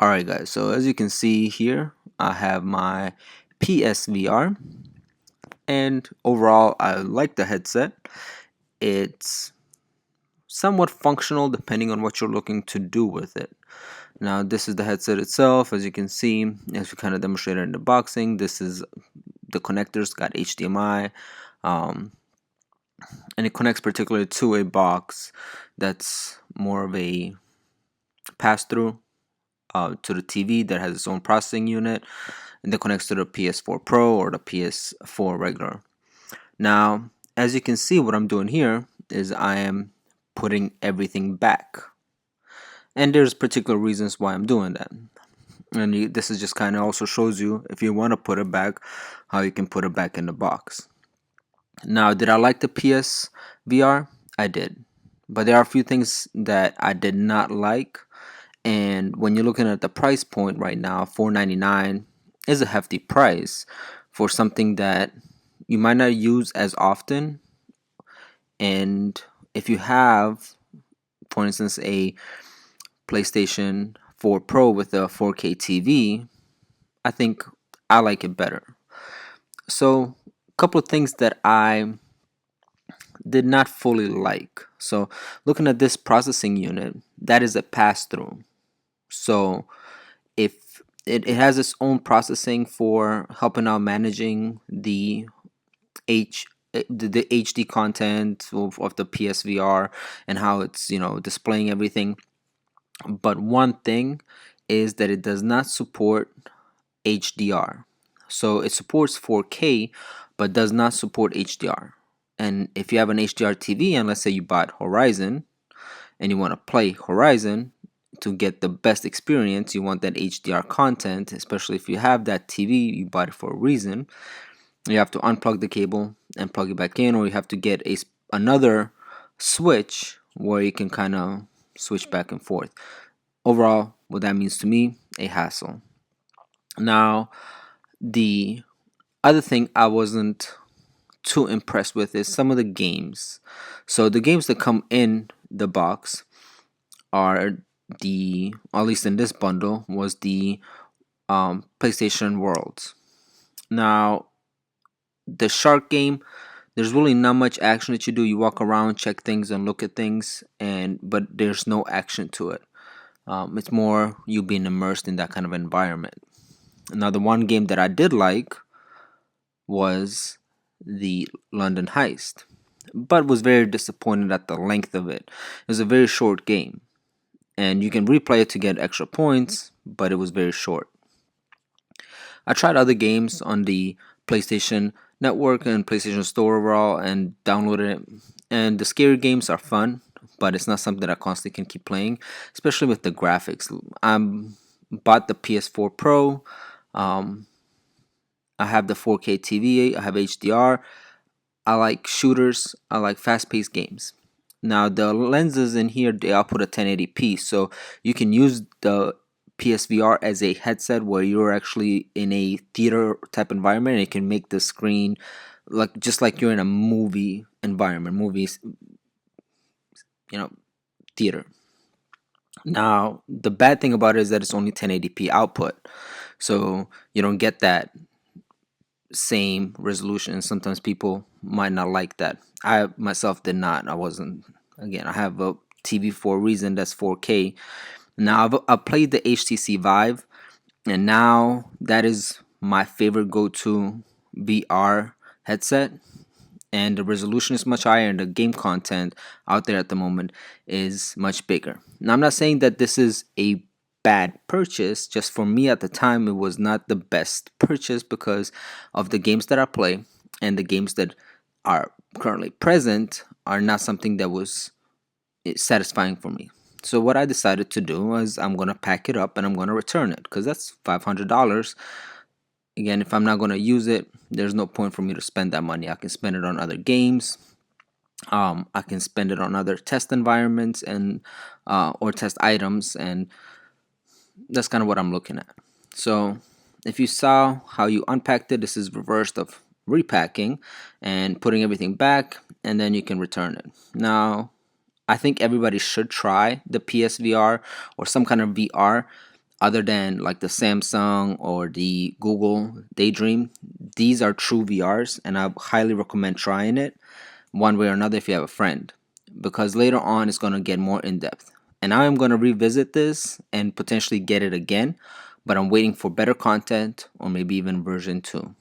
Alright guys, so as you can see here, I have my PSVR, and overall I like the headset. It's somewhat functional depending on what you're looking to do with it. Now this is the headset itself. As you can see, as we kind of demonstrated in the boxing, this is the connectors, got HDMI, um, and it connects particularly to a box that's more of a pass-through to the TV that has its own processing unit, and that connects to the PS4 Pro or the PS4 regular. Now, as you can see, what I'm doing here is I am putting everything back, and there's particular reasons why I'm doing that. And this is just kind of also shows you, if you want to put it back, how you can put it back in the box. Now, did I like the PSVR? I did, but there are a few things that I did not like. And when you're looking at the price point right now, $499 is a hefty price for something that you might not use as often. And if you have, for instance, a PlayStation 4 Pro with a 4K TV, I think I like it better. So, a couple of things that I did not fully like. So, looking at this processing unit, that is a pass through. So, if it has its own processing for helping out managing the HD content of the PSVR and how it's displaying everything. But one thing is that it does not support HDR. So it supports 4K but does not support HDR. And if you have an HDR TV, and let's say you bought Horizon and you want to play Horizon to get the best experience, you want that HDR content, especially if you have that TV, you bought it for a reason. You have to unplug the cable and plug it back in, or you have to get another switch where you can kind of switch back and forth. Overall, what that means to me, a hassle. Now, the other thing I wasn't too impressed with is some of the games. So the games that come in the box are at least in this bundle, was the PlayStation Worlds. Now, the shark game, there's really not much action that you do. You walk around, check things, and look at things, but there's no action to it. It's more you being immersed in that kind of environment. Now, the one game that I did like was the London Heist, but was very disappointed at the length of it. It was a very short game, and you can replay it to get extra points, but it was very short. I tried other games on the PlayStation Network and PlayStation Store overall and downloaded it. And the scary games are fun, but it's not something that I constantly can keep playing, especially with the graphics. I bought the PS4 Pro. I have the 4K TV. I have HDR. I like shooters. I like fast-paced games. Now the lenses in here, they output a 1080p, so you can use the PSVR as a headset where you're actually in a theater type environment, and it can make the screen just like you're in a movie environment, movies, theater. Now the bad thing about it is that it's only 1080p output, so you don't get that same resolution. Sometimes people might not like that. I myself did not. I wasn't. Again, I have a TV for a reason that's 4K. Now I've played the HTC Vive, and now that is my favorite go-to VR headset. And the resolution is much higher, and the game content out there at the moment is much bigger. Now I'm not saying that this is a bad purchase. Just for me at the time, it was not the best purchase because of the games that I play, and the games that are currently present are not something that was satisfying for me. So what I decided to do was I'm gonna pack it up and I'm gonna return it because that's $500. Again, if I'm not gonna use it, there's no point for me to spend that money. I can spend it on other games. I can spend it on other test environments and or test items, and that's kind of what I'm looking at. So if you saw how you unpacked it, this is reversed of repacking and putting everything back, and then you can return it. Now, I think everybody should try the PSVR or some kind of VR. other than like the Samsung or the Google Daydream. These are true VRs, and I highly recommend trying it one way or another if you have a friend, because later on it's going to get more in depth. And I am going to revisit this and potentially get it again, but I'm waiting for better content or maybe even version 2.